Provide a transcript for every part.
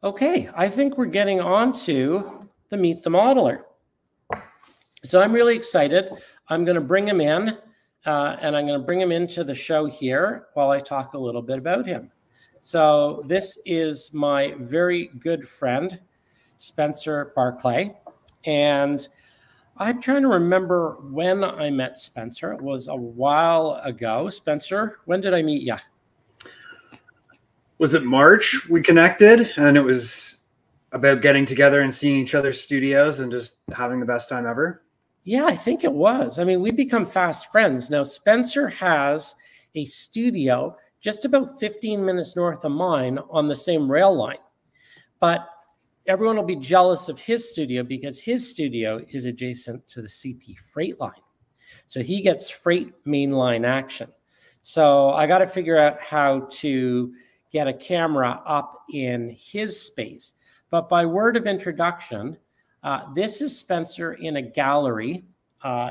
Okay, I think we're getting on to the Meet the Modeler. So I'm really excited. I'm going to bring him in, and I'm going to bring him into the show here while I talk a little bit about him. So this is my very good friend, Spencer Barclay. And I'm trying to remember when I met Spencer. It was a while ago. Spencer, when did I meet you? Was it March we connected, and it was about getting together and seeing each other's studios and just having the best time ever? Yeah, I think it was. I mean, we become fast friends. Now, Spencer has a studio just about 15 minutes north of mine on the same rail line. But everyone will be jealous of his studio because his studio is adjacent to the CP freight line. So he gets freight mainline action. So I got to figure out how to get a camera up in his space. But by word of introduction, this is Spencer in a gallery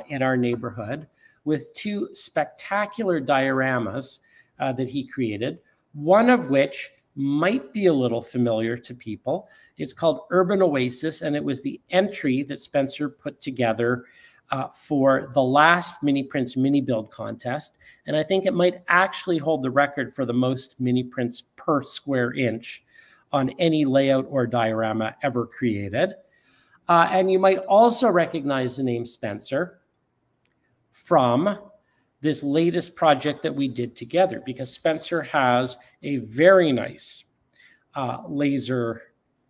in our neighborhood with two spectacular dioramas that he created, one of which might be a little familiar to people. It's called Urban Oasis, and it was the entry that Spencer put together for the last miniprints mini build contest. And I think it might actually hold the record for the most miniprints per square inch on any layout or diorama ever created. And you might also recognize the name Spencer from this latest project that we did together, because Spencer has a very nice laser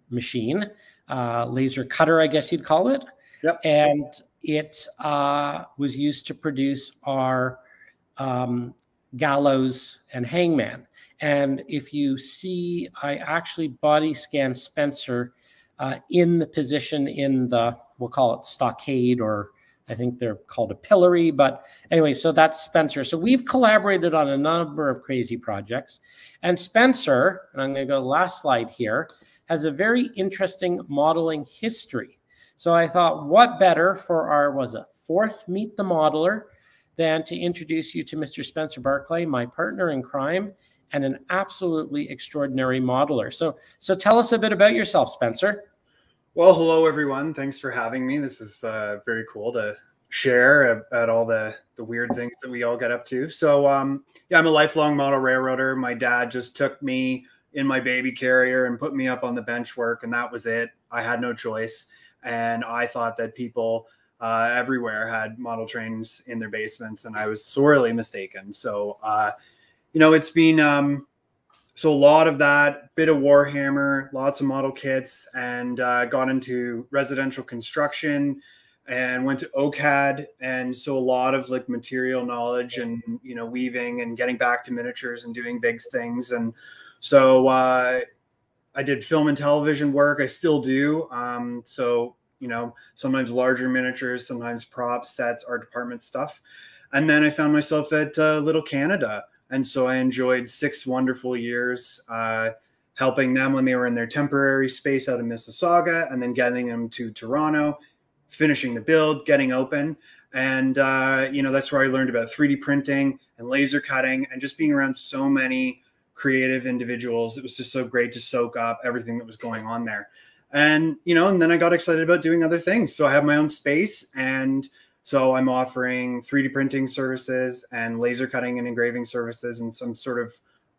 machine, laser cutter, I guess you'd call it. Yep. And it was used to produce our gallows and hangman. And if you see, I actually body scanned Spencer in the position in the, we'll call it stockade, or I think they're called a pillory. But anyway, so that's Spencer. So we've collaborated on a number of crazy projects. And Spencer, and I'm going to go to the last slide here, has a very interesting modeling history. So I thought, what better for our, was it, fourth Meet the Modeler than to introduce you to Mr. Spencer Barclay, my partner in crime, and an absolutely extraordinary modeler. So tell us a bit about yourself, Spencer. Well, hello, everyone. Thanks for having me. This is very cool to share about all the weird things that we all get up to. So, yeah, I'm a lifelong model railroader. My dad just took me in my baby carrier and put me up on the bench work, and that was it. I had no choice. And I thought that people everywhere had model trains in their basements, and I was sorely mistaken. So, you know, it's been so a lot of that, bit of Warhammer, lots of model kits, and got into residential construction and went to OCAD. And so a lot of like material knowledge and, you know, weaving and getting back to miniatures and doing big things. And so I did film and television work. I still do. So, you know, sometimes larger miniatures, sometimes props, sets, art department stuff. And then I found myself at Little Canada. And so I enjoyed 6 wonderful years helping them when they were in their temporary space out of Mississauga, and then getting them to Toronto, finishing the build, getting open. And, you know, that's where I learned about 3D printing and laser cutting and just being around so many creative individuals. It was just so great to soak up everything that was going on there. And, you know, and then I got excited about doing other things. So I have my own space, and so I'm offering 3D printing services and laser cutting and engraving services, and some sort of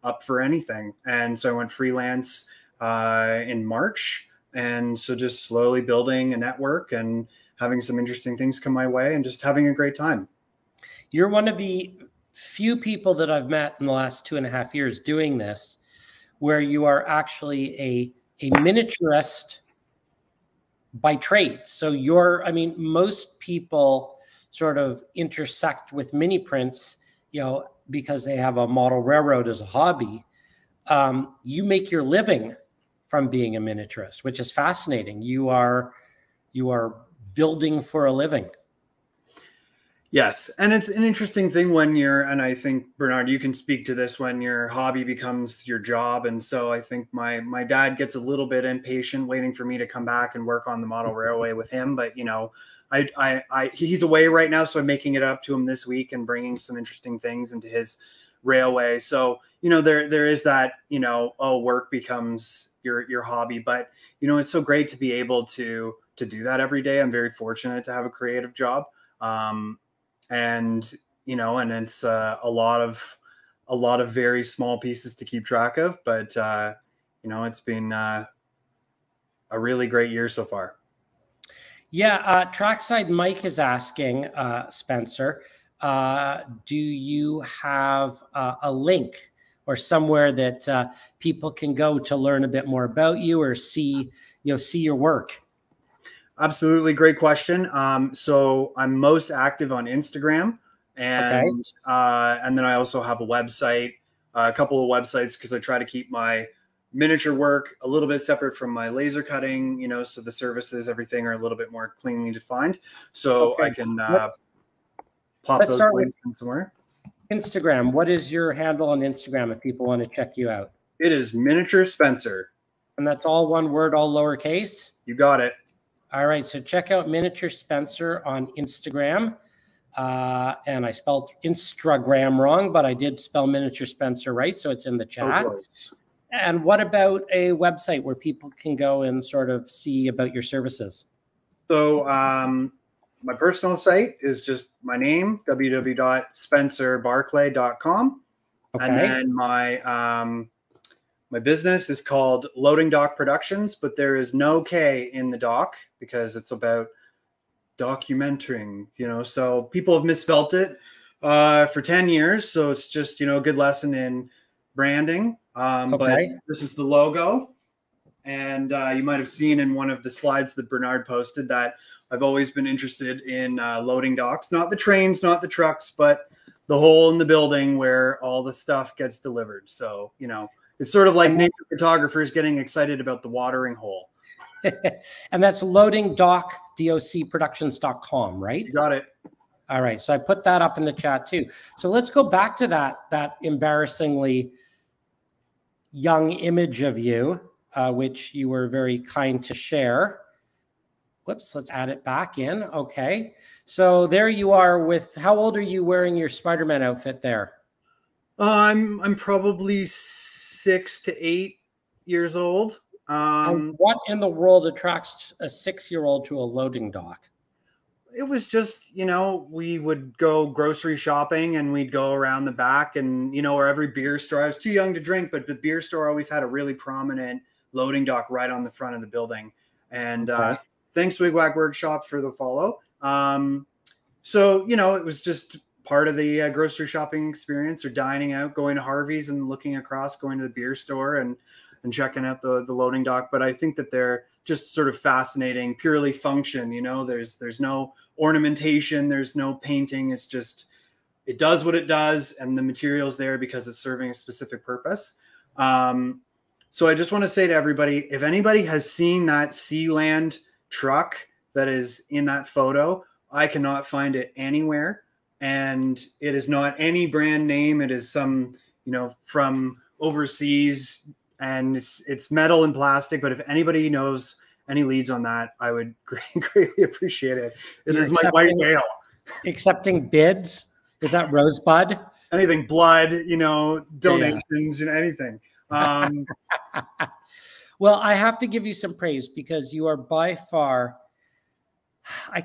up for anything. And so I went freelance in March. And so just slowly building a network and having some interesting things come my way and just having a great time. You're one of the few people that I've met in the last 2.5 years doing this, where you are actually a miniaturist by trade. So I mean, most people sort of intersect with mini prints, you know, because they have a model railroad as a hobby. You make your living from being a miniaturist, which is fascinating. You are building for a living. Yes. And it's an interesting thing when and I think, Bernard, you can speak to this, when your hobby becomes your job. And so I think my dad gets a little bit impatient waiting for me to come back and work on the model railway with him. But, you know, he's away right now, so I'm making it up to him this week and bringing some interesting things into his railway. So, you know, there is that, you know, oh, work becomes your hobby, but you know, it's so great to be able to do that every day. I'm very fortunate to have a creative job. And, you know, and it's a lot of very small pieces to keep track of, but you know, it's been a really great year so far. Yeah, Trackside Mike is asking, Spencer, do you have a link or somewhere that people can go to learn a bit more about you or see your work? Absolutely, great question. So I'm most active on Instagram, Okay. and then I also have a website, a couple of websites, because I try to keep my miniature work a little bit separate from my laser cutting, you know, so the services, everything are a little bit more cleanly defined. So Okay. I can pop Let's those start with links in somewhere. Instagram. What is your handle on Instagram if people want to check you out? It is Miniature Spencer. And that's all one word, all lowercase? You got it. All right, so check out Miniature Spencer on Instagram. And I spelled Instagram wrong, but I did spell Miniature Spencer right, so it's in the chat. And what about a website where people can go and sort of see about your services? So my personal site is just my name, www.spencerbarclay.com. Okay. And then my business is called Loading Dock Productions, but there is no K in the dock because it's about documenting, you know, so people have misspelt it for 10 years. So it's just, you know, a good lesson in branding. But this is the logo. And you might have seen in one of the slides that Bernard posted that I've always been interested in loading docks, not the trains, not the trucks, but the hole in the building where all the stuff gets delivered. So, you know, it's sort of like nature photographers getting excited about the watering hole. And that's loadingdockproductions.com, right? You got it. All right. So I put that up in the chat too. So let's go back to that embarrassingly young image of you, which you were very kind to share. Whoops, let's add it back in. Okay. So there you are with, how old are you wearing your Spider-Man outfit there? I'm probably 6 to 8 years old. And what in the world attracts a 6-year-old to a loading dock? It was just, you know, we would go grocery shopping and we'd go around the back and, you know, or every beer store. I was too young to drink, but the beer store always had a really prominent loading dock right on the front of the building. And thanks Wigwag Workshop for the follow. So, you know, it was just part of the grocery shopping experience, or dining out, going to Harvey's and looking across, going to the beer store and checking out the loading dock. But I think that they're just sort of fascinating, purely function. You know, there's no ornamentation, there's no painting. It's just, it does what it does, and the material's there because it's serving a specific purpose. So I just want to say to everybody, if anybody has seen that Sealand truck that is in that photo, I cannot find it anywhere. And it is not any brand name. It is some, you know, from overseas, and it's metal and plastic. But if anybody knows any leads on that, I would greatly appreciate it. It is my white whale. Accepting bids? Is that Rosebud? Anything, blood, you know, donations, you know, anything. Well, I have to give you some praise because you are by far, I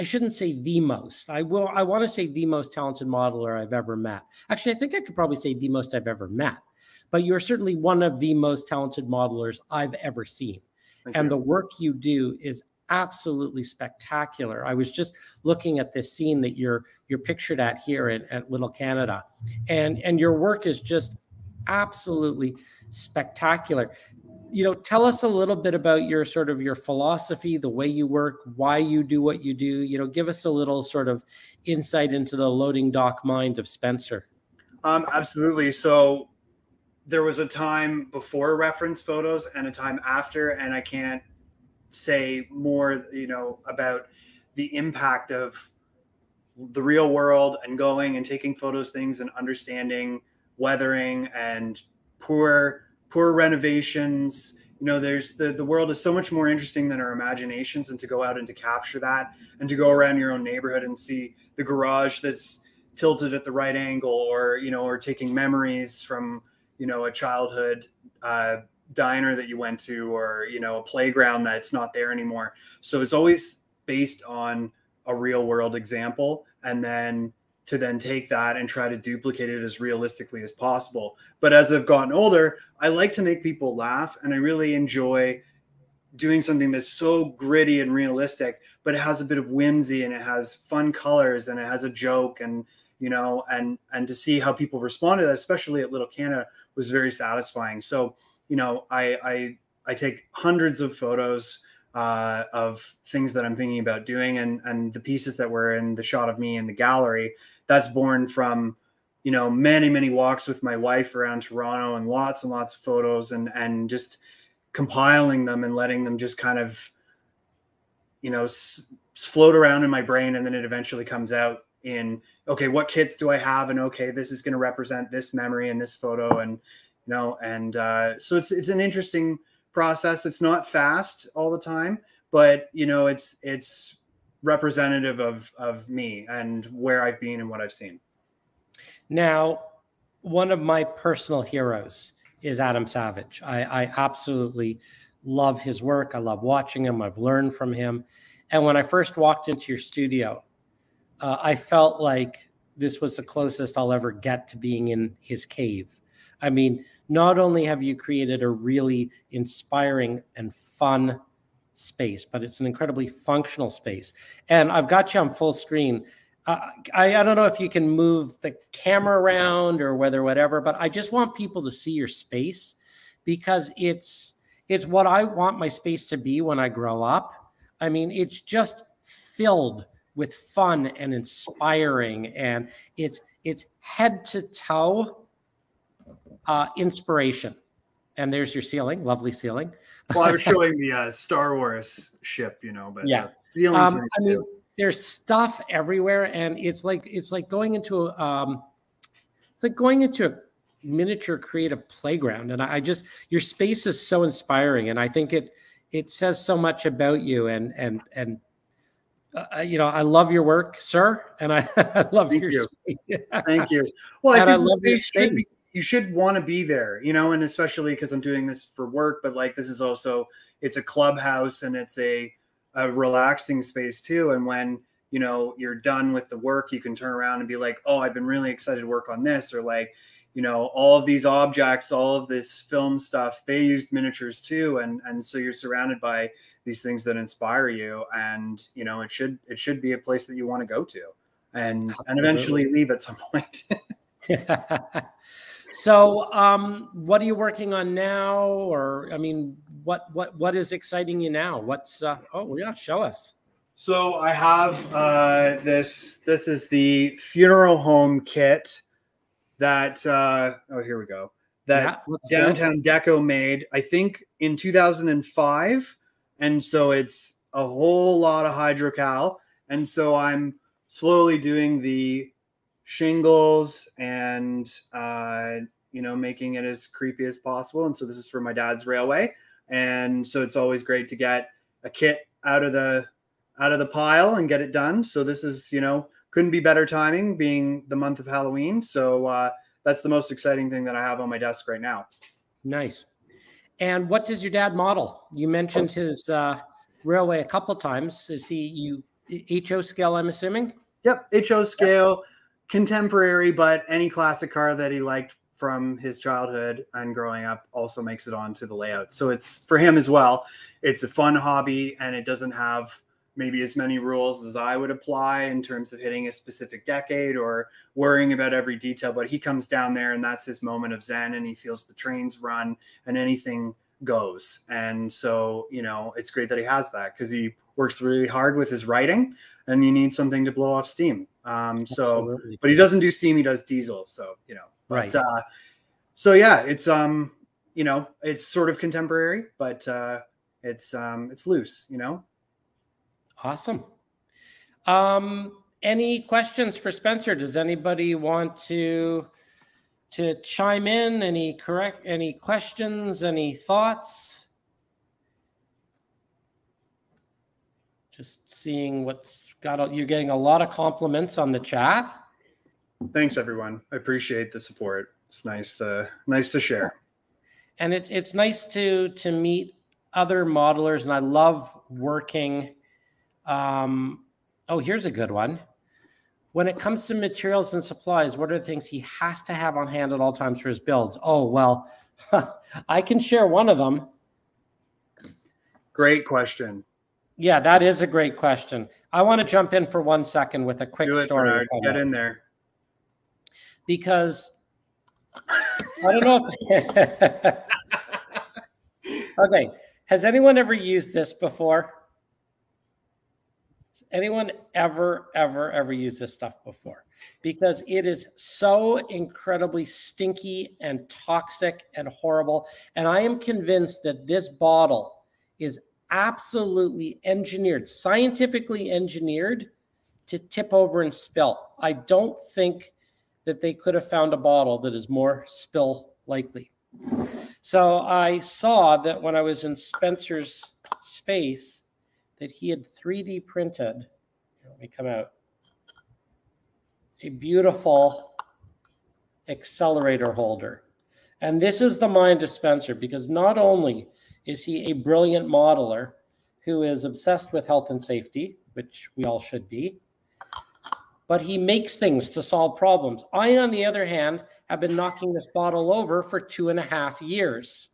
shouldn't say the most. I want to say the most talented modeler I've ever met. Actually, I think I could probably say the most I've ever met. But you're certainly one of the most talented modelers I've ever seen. And the work you do is absolutely spectacular. I was just looking at this scene that you're pictured at here at Little Canada. And your work is just absolutely spectacular. You know, tell us a little bit about your sort of your philosophy, the way you work, why you do what you do. You know, give us a little sort of insight into the loading dock mind of Spencer. Absolutely. So there was a time before reference photos and a time after, and I can't say more, you know, about the impact of the real world and going and taking photos, things, and understanding weathering and poor renovations. You know, there's the world is so much more interesting than our imaginations, and to go out and to capture that and to go around your own neighborhood and see the garage that's tilted at the right angle, or, you know, or taking memories from, you know, a childhood diner that you went to, or, you know, a playground that's not there anymore. So it's always based on a real world example, and then to then take that and try to duplicate it as realistically as possible. But as I've gotten older, I like to make people laugh, and I really enjoy doing something that's so gritty and realistic, but it has a bit of whimsy, and it has fun colors, and it has a joke, and, you know, and to see how people respond to that, especially at Little Canada, was very satisfying. So, you know, I take hundreds of photos of things that I'm thinking about doing, and the pieces that were in the shot of me in the gallery, that's born from, you know, many walks with my wife around Toronto, and lots of photos, and just compiling them and letting them just kind of, you know, float around in my brain. And then it eventually comes out in, okay, what kits do I have? And okay, this is going to represent this memory in this photo. And, you know, and so it's an interesting process. It's not fast all the time, but, you know, it's representative of me and where I've been and what I've seen. Now, one of my personal heroes is Adam Savage. I absolutely love his work. I love watching him. I've learned from him. And when I first walked into your studio, I felt like this was the closest I'll ever get to being in his cave. I mean, not only have you created a really inspiring and fun space, but it's an incredibly functional space. And I've got you on full screen. I don't know if you can move the camera around or whatever, but I just want people to see your space, because it's what I want my space to be when I grow up. I mean, it's just filled with fun and inspiring, and it's head to toe inspiration. And there's your ceiling, lovely ceiling. Well, I was showing the Star Wars ship, you know, but yeah, ceiling's nice too. I mean, there's stuff everywhere, and it's like going into a miniature creative playground. And I just, your space is so inspiring, and I think it says so much about you. And you know, I love your work, sir, and I love your space. Thank you. Well, I think the space should be, you should want to be there, you know, and especially because I'm doing this for work, but like, this is also, it's a clubhouse, and it's a relaxing space too. And when, you know, you're done with the work, you can turn around and be like, oh, I've been really excited to work on this. Or like, you know, all of these objects, all of this film stuff, they used miniatures too. And so you're surrounded by these things that inspire you. And, you know, it should be a place that you want to go to and eventually leave at some point. So, what are you working on now? Or, I mean, what is exciting you now? What's, oh yeah, show us. So I have, this is the funeral home kit that, oh, here we go. That Downtown Deco made, I think in 2005. And so it's a whole lot of hydrocal. And so I'm slowly doing the shingles and, you know, making it as creepy as possible. And so this is for my dad's railway. And so it's always great to get a kit out of the pile and get it done. So this is, you know, couldn't be better timing, being the month of Halloween. So that's the most exciting thing that I have on my desk right now. Nice. And what does your dad model? You mentioned his railway a couple times. Is he HO scale, I'm assuming? Yep, HO scale, contemporary, but any classic car that he liked from his childhood and growing up also makes it onto the layout. So it's, for him as well, it's a fun hobby, and it doesn't have maybe as many rules as I would apply in terms of hitting a specific decade or worrying about every detail. But he comes down there, and that's his moment of zen, and he feels the trains run and anything goes. And so, you know, it's great that he has that, because he works really hard with his writing, and you need something to blow off steam. So, but he doesn't do steam, he does diesel. So, you know, but, right. So yeah, it's, you know, it's sort of contemporary, but it's loose, you know? Awesome. Any questions for Spencer? Does anybody want to chime in? Any questions? Any thoughts? Just seeing what's got. You're getting a lot of compliments on the chat. Thanks, everyone. I appreciate the support. It's nice to share. And it's nice to meet other modelers, and I love working. Oh, here's a good one. When it comes to materials and supplies, what are the things he has to have on hand at all times for his builds? Oh, well, I can share one of them. Great question. Yeah, that is a great question. I want to jump in for 1 second with a quick story. Bernard. Get in there. Because I don't know if okay, has anyone ever used this before? Has anyone ever used this stuff before? Because it is so incredibly stinky and toxic and horrible. And I am convinced that this bottle is absolutely engineered, scientifically engineered to tip over and spill. I don't think that they could have found a bottle that is more spill likely. So I saw that when I was in Spencer's space that he had 3D printed, let me come out, a beautiful accelerator holder. And this is the mind of Spencer, because not only is he a brilliant modeler who is obsessed with health and safety, which we all should be, but he makes things to solve problems. I, on the other hand, have been knocking this bottle over for 2.5 years.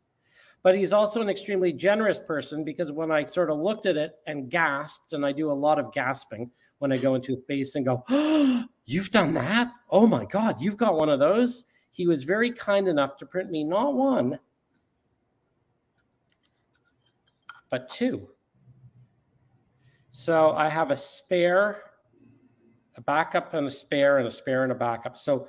But he's also an extremely generous person, because when I sort of looked at it and gasped, and I do a lot of gasping when I go into a space and go, oh, you've done that? Oh my God, you've got one of those? He was very kind enough to print me not one, but two. So I have a spare, a backup and a spare, and a spare and a backup. So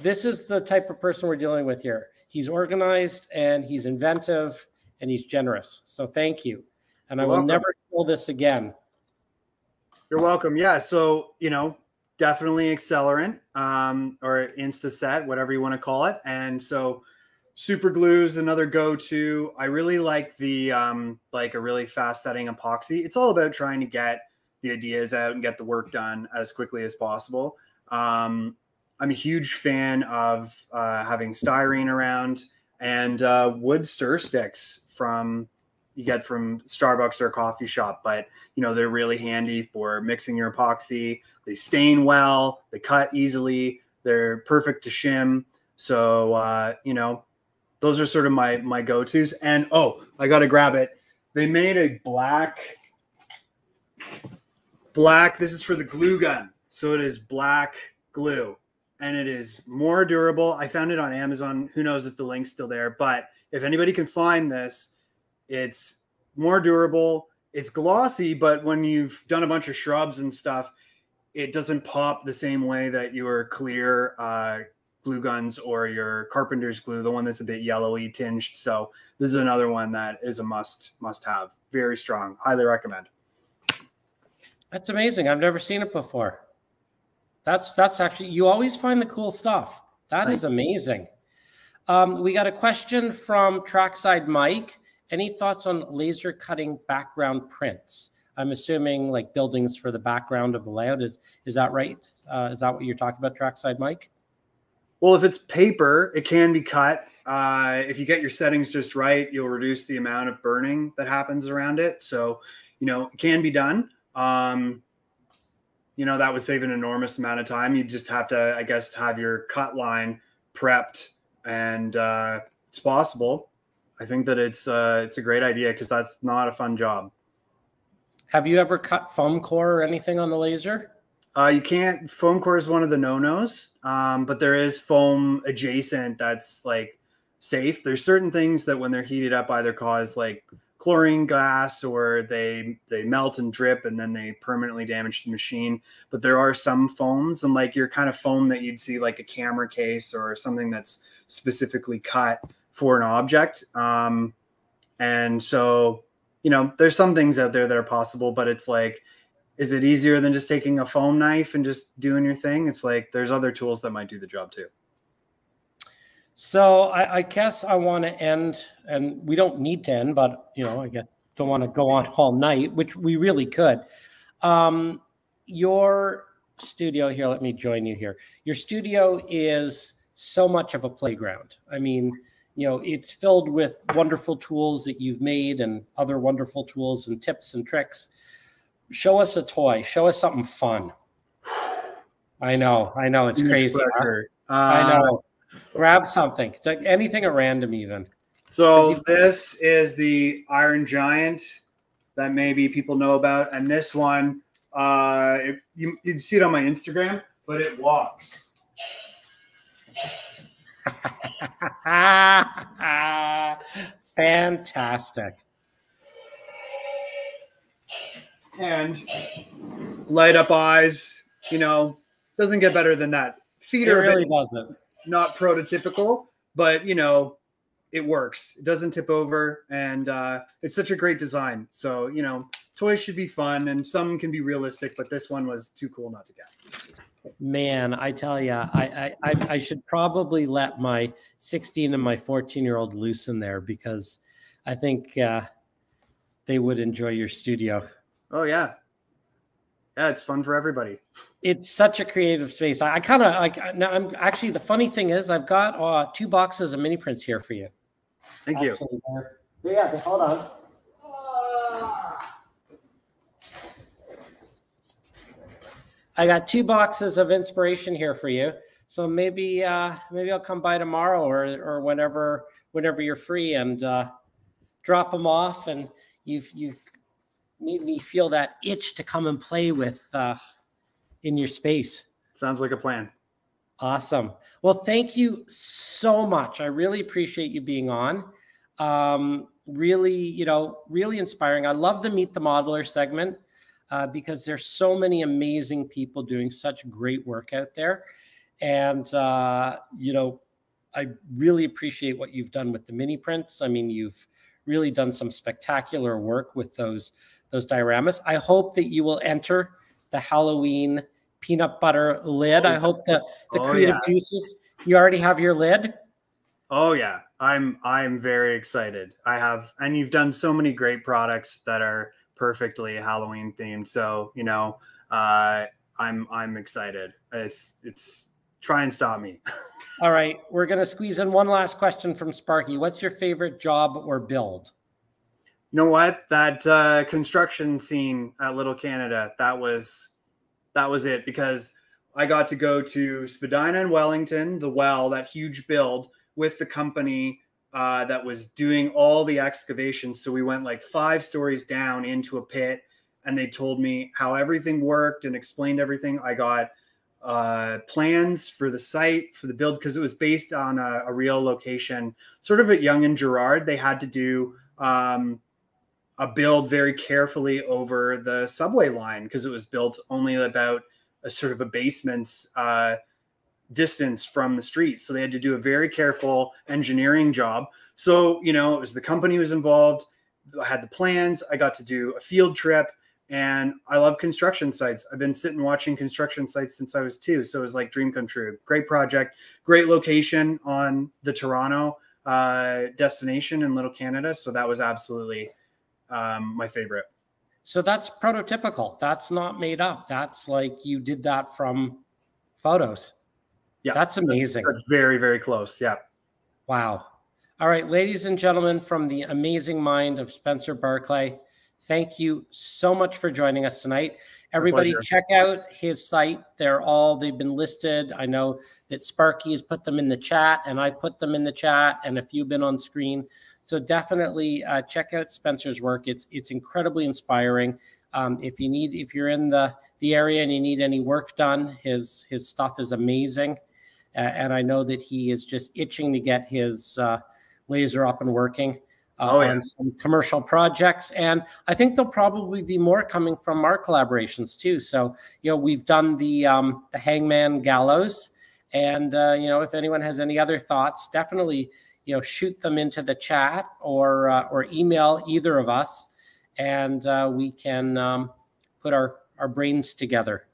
this is the type of person we're dealing with here. He's organized, and he's inventive, and he's generous. So thank you. And I will never steal this again. You're welcome. Yeah. So, definitely accelerant, or Instaset, whatever you want to call it. And so super glue is another go-to. I really like the, like a really fast setting epoxy. It's all about trying to get the ideas out and get the work done as quickly as possible. I'm a huge fan of having styrene around, and wood stir sticks you get from Starbucks or a coffee shop, but they're really handy for mixing your epoxy. They stain well, they cut easily, they're perfect to shim. So those are sort of my go-tos. And I got to grab it. They made a black. This is for the glue gun. So it is black glue, and it is more durable. I found it on Amazon. Who knows if the link's still there, but if anybody can find this, it's more durable. It's glossy, but when you've done a bunch of shrubs and stuff, it doesn't pop the same way that your clear glue guns or your carpenter's glue, the one that's a bit yellowy tinged. So this is another one that is a must have. Very strong. Highly recommend. That's amazing. I've never seen it before. That's actually, you always find the cool stuff. That is amazing. We got a question from Trackside Mike. Any thoughts on laser cutting background prints? I'm assuming like buildings for the background of the layout. Is that right? Is that what you're talking about, Trackside Mike? Well, if it's paper, it can be cut. If you get your settings just right, you'll reduce the amount of burning that happens around it. So, it can be done. That would save an enormous amount of time. You just have to, I guess, have your cut line prepped, and it's possible. I think that it's a great idea, because that's not a fun job. Have you ever cut foam core or anything on the laser? You can't. Foam core is one of the no-nos, but there is foam adjacent that's like safe. There's certain things that when they're heated up either cause like chlorine gas, or they melt and drip, and then they permanently damage the machine. But there are some foams, and like your kind of foam that you'd see like a camera case or something that's specifically cut for an object. And so, there's some things out there that are possible, but it's like, is it easier than just taking a foam knife and just doing your thing? It's like, there's other tools that might do the job too. So I guess I want to end, and we don't need to end, but I guess don't want to go on all night, which we really could. Your studio here, let me join you here. Your studio is so much of a playground. I mean, you know, it's filled with wonderful tools that you've made and other wonderful tools and tips and tricks. Show us a toy. Show us something fun. I know, it's crazy. Huh? I know. Grab something, anything at random even. So this is the Iron Giant that maybe people know about. And this one, you'd see it on my Instagram, but it walks. Fantastic. And light up eyes, you know, doesn't get better than that. Feet are really doesn't. Not prototypical, but you know, it works. It doesn't tip over, and it's such a great design. So, you know, toys should be fun, and some can be realistic, but this one was too cool not to get. Man, I tell you, I should probably let my 16 and my 14-year-old loose in there, because I think they would enjoy your studio. Oh yeah. Yeah, it's fun for everybody. It's such a creative space. I kind of like, now I'm actually, the funny thing is I've got 2 boxes of mini prints here for you. Thank you. Yeah, hold on. I got 2 boxes of inspiration here for you. So maybe I'll come by tomorrow or whenever you're free and drop them off, and you've made me feel that itch to come and play with in your space. Sounds like a plan. Awesome. Well, thank you so much. I really appreciate you being on. Really, you know, really inspiring. I love the Meet the Modeler segment because there's so many amazing people doing such great work out there. And, you know, I really appreciate what you've done with the mini prints. I mean, you've really done some spectacular work with those dioramas. I hope that you will enter the Halloween peanut butter lid. I hope that the creative juices, you already have your lid. Oh yeah. I'm very excited. And you've done so many great products that are perfectly Halloween themed. So, you know, I'm excited. It's try and stop me. All right. We're going to squeeze in one last question from Sparky. What's your favorite job or build? You know what? That construction scene at Little Canada, that was it, because I got to go to Spadina and Wellington, the well, that huge build, with the company that was doing all the excavations. So we went like 5 stories down into a pit, and they told me how everything worked and explained everything. I got plans for the site, for the build, because it was based on a real location, sort of at Yonge and Gerrard. They had to do a build very carefully over the subway line, because it was built only about a sort of a basement's distance from the street. So they had to do a very careful engineering job. So, you know, it was the company was involved. I had the plans. I got to do a field trip, and I love construction sites. I've been sitting watching construction sites since I was 2. So it was like dream come true. Great project, great location on the Toronto destination in Little Canada. So that was absolutely my favorite. So that's prototypical. That's not made up. That's like you did that from photos. Yeah, that's amazing. That's very, very close. Yeah. Wow. All right, ladies and gentlemen, from the amazing mind of Spencer Barclay, thank you so much for joining us tonight. Everybody, check out his site. They've been listed. I know that Sparky has put them in the chat, and I put them in the chat, and a few been on screen. So definitely check out Spencer's work. It's incredibly inspiring. If you're in the area and you need any work done, his stuff is amazing. And I know that he is just itching to get his laser up and working on some commercial projects. And I think there'll probably be more coming from our collaborations too. So, you know, we've done the Hangman Gallows, and you know, if anyone has any other thoughts, definitely, you know, shoot them into the chat or email either of us, and we can put our brains together.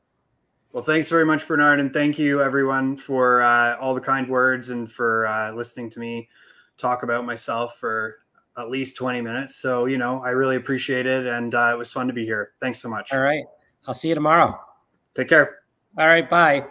Well, thanks very much, Bernard. And thank you everyone for all the kind words and for listening to me talk about myself for at least 20 minutes. So, you know, I really appreciate it. And it was fun to be here. Thanks so much. All right. I'll see you tomorrow. Take care. All right, bye.